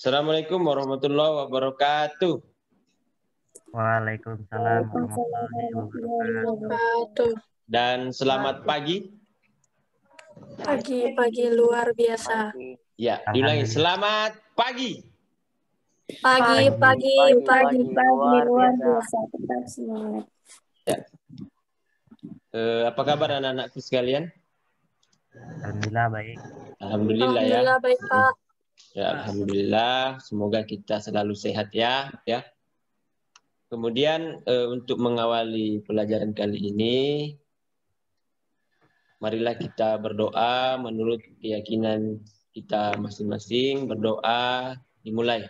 Assalamualaikum warahmatullahi wabarakatuh. Waalaikumsalam warahmatullahi wabarakatuh. Dan selamat pagi. Pagi luar biasa. Ya, diulangi. Selamat pagi. Pagi luar biasa. Tetap semangat. Ya. Apa kabar anak-anakku sekalian? Alhamdulillah baik. Alhamdulillah ya. Alhamdulillah baik, Pak. Ya, alhamdulillah. Semoga kita selalu sehat ya. Kemudian untuk mengawali pelajaran kali ini, marilah kita berdoa menurut keyakinan kita masing-masing. Berdoa dimulai.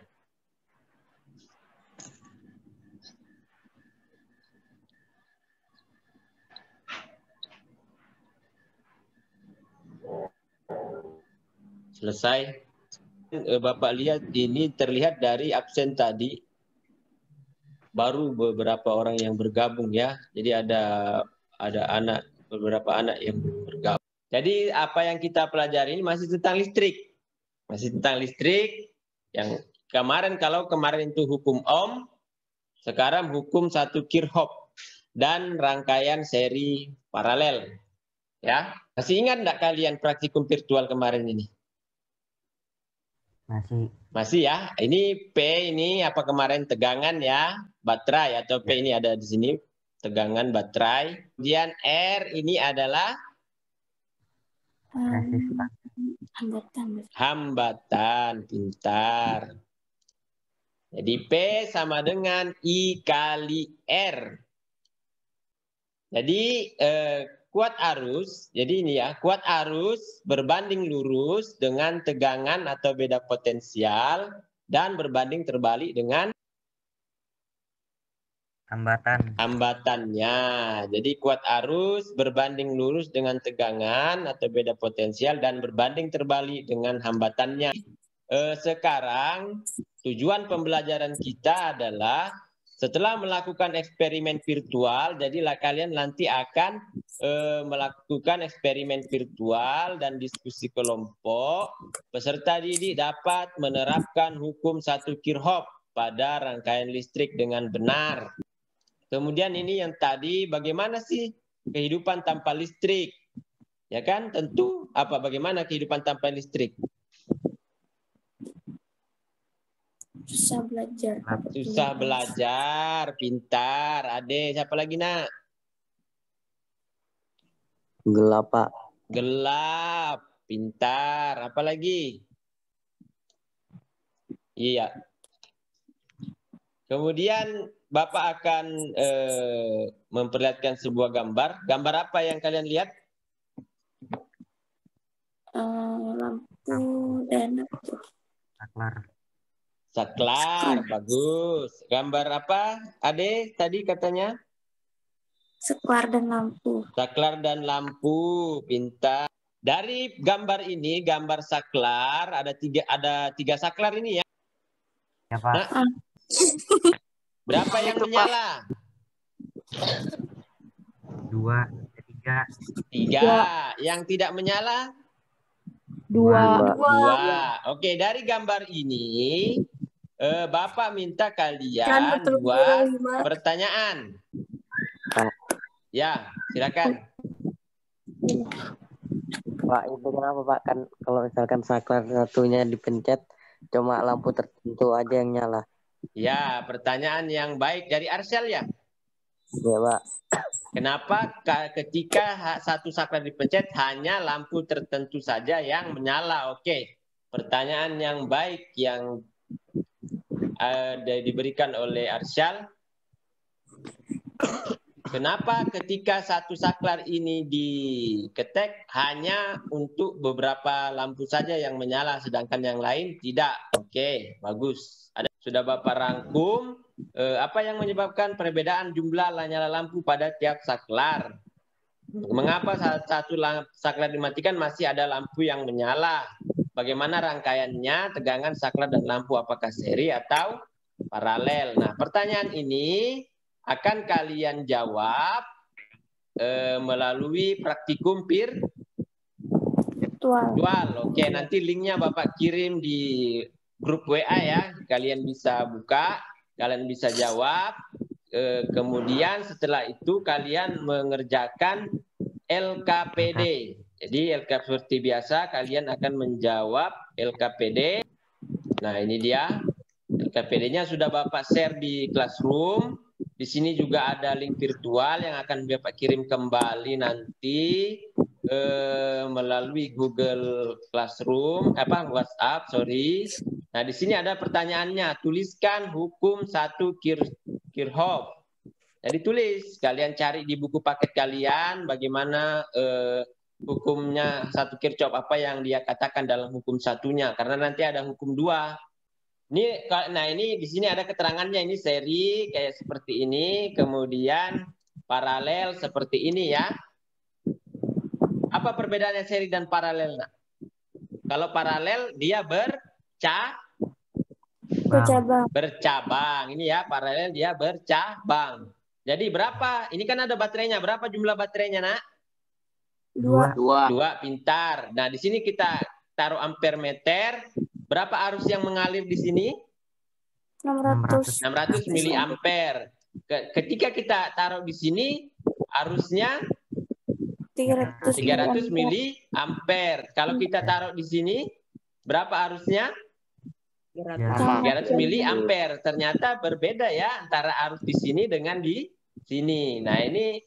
Selesai. Bapak lihat ini terlihat dari absen tadi. Baru beberapa orang yang bergabung ya. Jadi ada beberapa anak yang bergabung. Jadi apa yang kita pelajari ini masih tentang listrik. Masih tentang listrik yang kemarin itu hukum Ohm, sekarang hukum 1 Kirchhoff dan rangkaian seri paralel. Ya. Masih ingat enggak kalian praktikum virtual kemarin ini? Masih ya. Ini P ini apa kemarin tegangan ya, baterai atau P ini ada di sini tegangan baterai. Kemudian R ini adalah hambatan. Pintar. Jadi P sama dengan I kali R. Jadi kuat arus, jadi ini ya, kuat arus berbanding lurus dengan tegangan atau beda potensial dan berbanding terbalik dengan hambatannya. Jadi kuat arus berbanding lurus dengan tegangan atau beda potensial dan berbanding terbalik dengan hambatannya. Sekarang tujuan pembelajaran kita adalah setelah melakukan eksperimen virtual, jadilah kalian nanti akan melakukan eksperimen virtual dan diskusi kelompok. Peserta didik dapat menerapkan hukum 1 Kirchhoff pada rangkaian listrik dengan benar. Kemudian ini yang tadi, bagaimana sih kehidupan tanpa listrik? Ya kan, tentu bagaimana kehidupan tanpa listrik? Susah belajar, pintar. Ade, siapa lagi nak? Gelap, Pak. Gelap, pintar. Apa lagi? Iya. Kemudian Bapak akan memperlihatkan sebuah gambar. Gambar apa yang kalian lihat? Lampu dan Saklar, bagus. Gambar apa, Ade, tadi katanya? saklar dan lampu. Saklar dan lampu, pintar. Dari gambar ini, gambar saklar, ada tiga saklar ini ya. Ya, Pak. Nah, berapa yang menyala? 2, 3. 3. Yang tidak menyala? 2. Oke, dari gambar ini, Bapak minta kalian buat pertanyaan. Ya, silakan. Pak, itu kenapa Pak? Kan kalau misalkan saklar satunya dipencet, cuma lampu tertentu aja yang nyala. Ya, pertanyaan yang baik dari Arsyal ya. Ya, Pak. Kenapa ketika satu saklar dipencet hanya lampu tertentu saja yang menyala? Oke, pertanyaan yang baik yang diberikan oleh Arsyal. Kenapa ketika satu saklar ini diketek hanya untuk beberapa lampu saja yang menyala sedangkan yang lain tidak? Oke, bagus. Sudah Bapak rangkum apa yang menyebabkan perbedaan jumlah nyala lampu pada tiap saklar. Mengapa satu saklar dimatikan masih ada lampu yang menyala? Bagaimana rangkaiannya, tegangan saklar dan lampu apakah seri atau paralel? Nah, pertanyaan ini akan kalian jawab melalui praktikum virtual. Oke, nanti linknya Bapak kirim di grup WA ya. Kalian bisa buka, kalian bisa jawab. Kemudian setelah itu kalian mengerjakan LKPD. Jadi LKPD seperti biasa kalian akan menjawab LKPD. Nah, ini dia. LKPD-nya sudah Bapak share di Classroom. Di sini juga ada link virtual yang akan Bapak kirim kembali nanti melalui Google Classroom, WhatsApp, sorry. Nah, di sini ada pertanyaannya. Tuliskan hukum 1 Kirchhoff. Jadi tulis, kalian cari di buku paket kalian bagaimana hukumnya 1 Kirchhoff, apa yang dia katakan dalam hukum satunya. Karena nanti ada hukum 2. Nah ini di sini ada keterangannya, ini seri kayak seperti ini, kemudian paralel seperti ini ya. Apa perbedaannya seri dan paralel? Nah, kalau paralel dia bercabang. Ini ya paralel dia bercabang. Jadi berapa? Ini kan ada baterainya. Berapa jumlah baterainya, Nak? 2. 2, pintar. Nah di sini kita taruh ampere meter. Berapa arus yang mengalir di sini? 600 miliampere. Ketika kita taruh di sini, arusnya 300 miliampere. Kalau kita taruh di sini, berapa arusnya? 300 miliampere. Ternyata berbeda ya antara arus di sini dengan di sini. Nah ini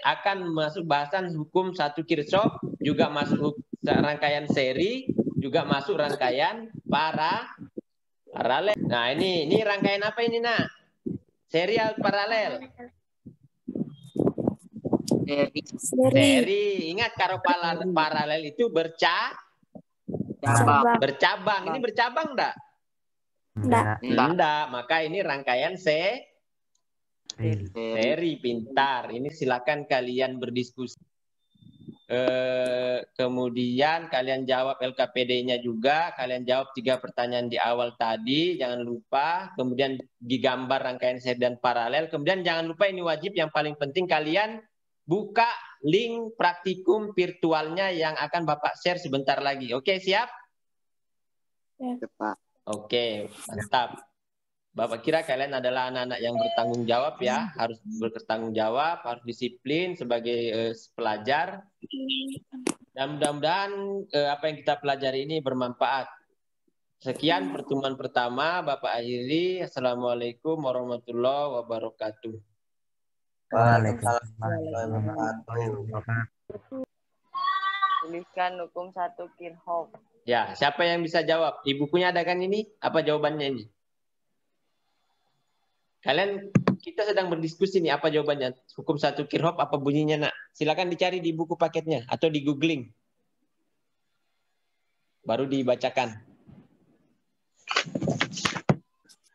akan masuk bahasan hukum 1 Kirchhoff, juga masuk rangkaian seri, juga masuk rangkaian paralel. Nah, ini rangkaian apa ini, Nak? Serial paralel. Seri. Ingat kalau paralel itu bercabang. Ini bercabang enggak? Enggak. Maka ini rangkaian seri, pintar. Ini silakan kalian berdiskusi. Kemudian kalian jawab LKPD-nya juga, kalian jawab 3 pertanyaan di awal tadi, jangan lupa. Kemudian digambar rangkaian seri dan paralel. Kemudian jangan lupa, ini wajib, yang paling penting kalian buka link praktikum virtualnya yang akan Bapak share sebentar lagi. Oke, siap? Ya. Oke, mantap. Bapak kira kalian adalah anak-anak yang bertanggung jawab ya, harus bertanggung jawab, harus disiplin sebagai pelajar. Dan mudah-mudahan apa yang kita pelajari ini bermanfaat. Sekian pertemuan pertama, Bapak akhiri. Assalamualaikum warahmatullahi wabarakatuh. Waalaikumsalam warahmatullahi wabarakatuh. Tuliskan hukum 1 Kirchhoff. Ya, siapa yang bisa jawab? Di bukunya ada kan ini? Apa jawabannya ini? Kita sedang berdiskusi nih, apa jawabannya? Hukum 1 Kirchhoff apa bunyinya, Nak? Silakan dicari di buku paketnya atau di googling. Baru dibacakan.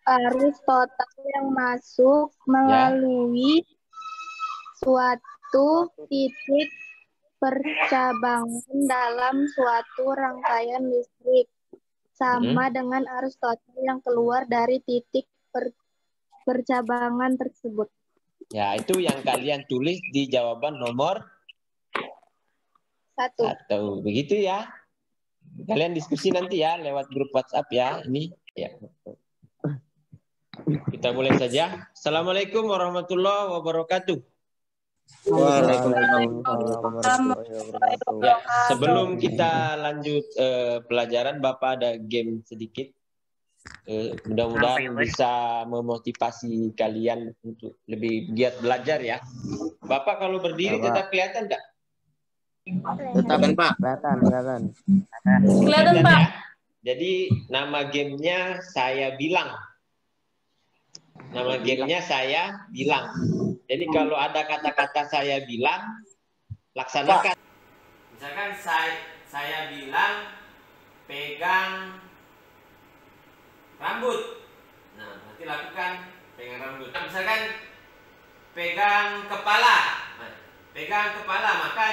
Arus total yang masuk melalui suatu titik percabangan dalam suatu rangkaian listrik sama dengan arus total yang keluar dari titik percabangan tersebut. Ya, itu yang kalian tulis di jawaban nomor 1. Begitu ya. Kalian diskusi nanti ya lewat grup WhatsApp ya. Ini ya. Kita mulai saja. Assalamualaikum warahmatullahi wabarakatuh. Waalaikumsalam warahmatullahi wabarakatuh. Ya, sebelum kita lanjut pelajaran, Bapak ada game sedikit. Mudah-mudahan bisa memotivasi kalian untuk lebih giat belajar ya. Bapak kalau berdiri tetap kelihatan enggak? Kelihatan, Pak. Kelihatan. Kelihatan, Pak. Ya? Jadi nama gamenya saya bilang. Nama gamenya saya bilang. Jadi kalau ada kata-kata saya bilang, laksanakan. Misalkan saya bilang pegang rambut. Nah, nanti lakukan pegang rambut. Misalkan pegang kepala. Nah, pegang kepala, maka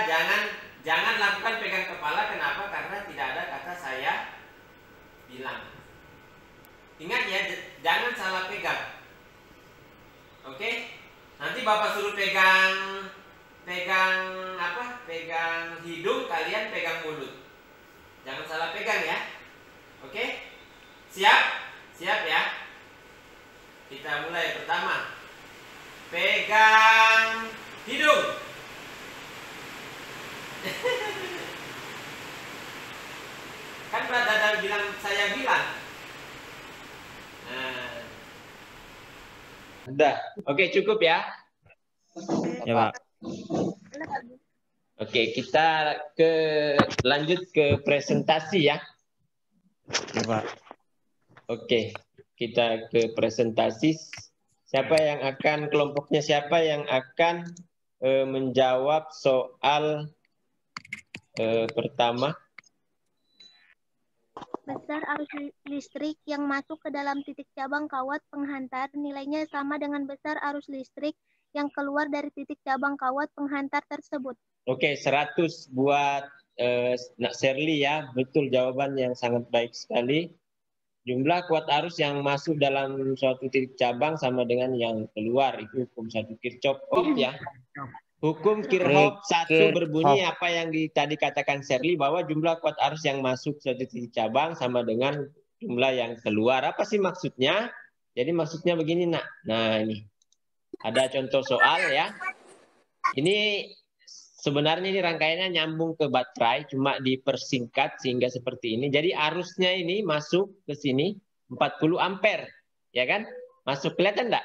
jangan lakukan pegang kepala. Kenapa? Karena tidak ada kata saya bilang. Ingat ya, jangan salah pegang. Oke? Nanti Bapak suruh pegang apa? Pegang hidung, kalian pegang mulut. Jangan salah pegang ya. Oke? Siap? Siap ya? Kita mulai pertama. Pegang hidung. Kan Pak Dada bilang, saya bilang. Nah. Udah. Oke, cukup ya. Ya, Pak. Oke, kita lanjut ke presentasi ya. Ya, Pak. Oke, kita ke presentasi. Kelompoknya siapa yang akan menjawab soal pertama? Besar arus listrik yang masuk ke dalam titik cabang kawat penghantar nilainya sama dengan besar arus listrik yang keluar dari titik cabang kawat penghantar tersebut. Oke, 100 buat Nak Sherly ya. Betul, jawaban yang sangat baik sekali. Jumlah kuat arus yang masuk dalam suatu titik cabang sama dengan yang keluar. Itu hukum 1 Kirchhoff ya. Hukum Kirchhoff 1 berbunyi apa yang tadi katakan Sherly, bahwa jumlah kuat arus yang masuk suatu titik cabang sama dengan jumlah yang keluar. Apa sih maksudnya? Jadi maksudnya begini, Nak. Nah, ini ada contoh soal ya. Ini sebenarnya ini rangkaiannya nyambung ke baterai, cuma dipersingkat sehingga seperti ini. Jadi arusnya ini masuk ke sini 40 ampere, ya kan? Masuk, kelihatan enggak?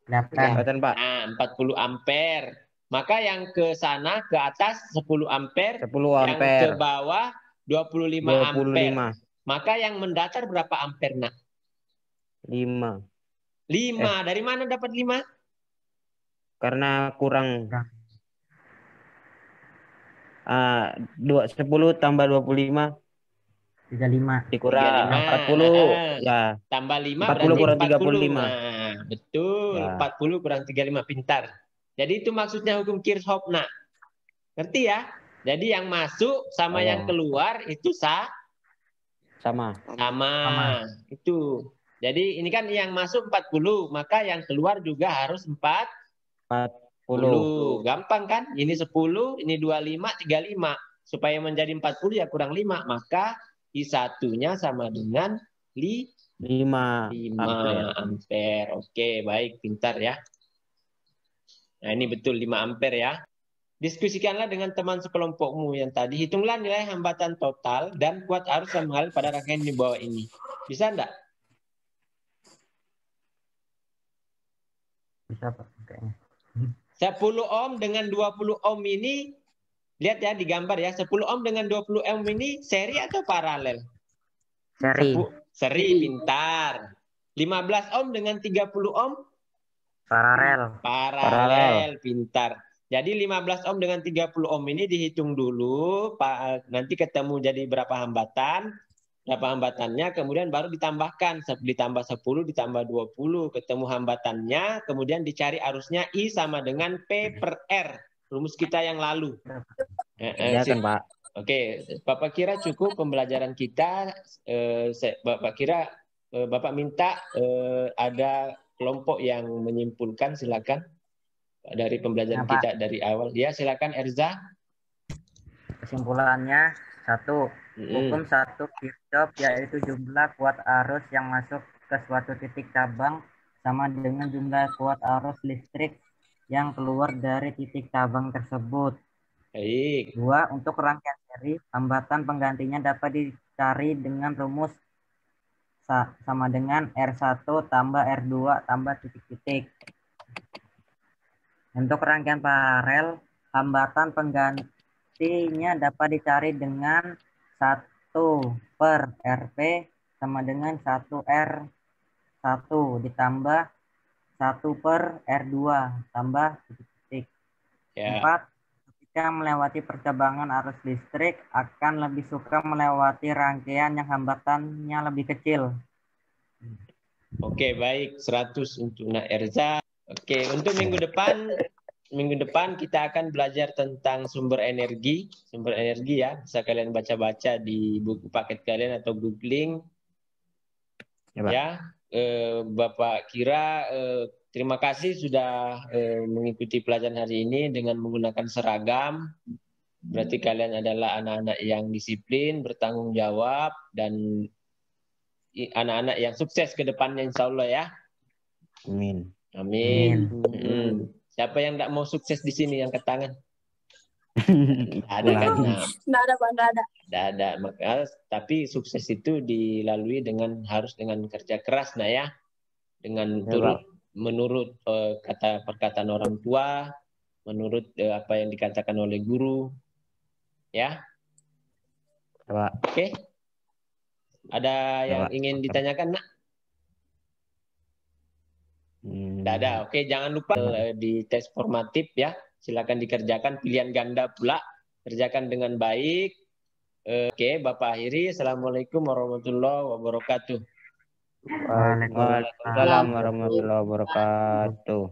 Kelihatan, Pak. Nah, 40 ampere. Maka yang ke sana, ke atas 10 ampere, 10 yang ke ampere. bawah 25 ampere. Maka yang mendatar berapa ampere, Nak? 5. 5. Dari mana dapat 5? Karena kurang 10 tambah 25 35. dikurang 40 ya. Tambah 5 40 berarti kurang 40. 35. Nah, betul. Ya. 40 kurang 35, pintar. Jadi itu maksudnya hukum Kirchhoff, Nak. Ngerti ya? Jadi yang masuk sama yang keluar itu sama. Itu. Jadi ini kan yang masuk 40, maka yang keluar juga harus 40. Gampang kan? Ini 10, ini 25, 35. Supaya menjadi 40 ya kurang 5. Maka I1-nya sama dengan 5 ampere. Oke, baik, pintar ya. Nah, ini betul 5 ampere ya. Diskusikanlah dengan teman sekelompokmu yang tadi. Hitunglah nilai hambatan total dan kuat arus yang mengalir pada rangkaian di bawah ini. Bisa enggak? Bisa, Pak. Kayaknya. 10 ohm dengan 20 ohm ini, lihat ya di gambar ya, 10 ohm dengan 20 ohm ini seri atau paralel? Seri, pintar. 15 ohm dengan 30 ohm? Paralel, pintar. Jadi 15 ohm dengan 30 ohm ini dihitung dulu, nanti ketemu jadi berapa hambatannya, kemudian baru ditambahkan, ditambah 10, ditambah 20, ketemu hambatannya, kemudian dicari arusnya I sama dengan P per R, rumus kita yang lalu. Ya kan, Pak? Oke, Bapak kira cukup pembelajaran kita. Bapak minta ada kelompok yang menyimpulkan, silakan. Dari pembelajaran kita dari awal. Ya, silakan Erza. Kesimpulannya 1. Hukum 1 Kirchhoff, yaitu jumlah kuat arus yang masuk ke suatu titik cabang sama dengan jumlah kuat arus listrik yang keluar dari titik cabang tersebut. Baik. 2. Untuk rangkaian seri, hambatan penggantinya dapat dicari dengan rumus sama dengan R1 tambah R2 tambah titik-titik. Untuk rangkaian paralel, hambatan penggantinya dapat dicari dengan 1 per RP sama dengan 1 R1 ditambah 1 per R2 tambah titik-titik. 4. Ketika melewati percabangan arus listrik, akan lebih suka melewati rangkaian yang hambatannya lebih kecil. Oke, baik. 100 untuk Nak Erza. Oke, untuk minggu depan kita akan belajar tentang sumber energi ya. Bisa kalian baca-baca di buku paket kalian atau googling. Ya, Bapak Kira, terima kasih sudah mengikuti pelajaran hari ini dengan menggunakan seragam. Berarti kalian adalah anak-anak yang disiplin, bertanggung jawab, dan anak-anak yang sukses ke depannya insya Allah ya. Amin. Amin. Siapa yang tidak mau sukses di sini yang ke tangan? Ada kan? Nah, Nggak ada, Pak. Nggak ada. ada. Maka tapi sukses itu dilalui harus dengan kerja keras, nah ya. Dengan menurut kata perkataan orang tua, menurut apa yang dikatakan oleh guru, ya. Pak. Oke. Ada yang ingin ditanyakan, Nak? Tidak ada. Oke, jangan lupa di tes formatif ya. Silakan dikerjakan pilihan ganda pula. Kerjakan dengan baik. Oke, Bapak akhiri. Assalamualaikum warahmatullahi wabarakatuh. Waalaikumsalam warahmatullahi wabarakatuh.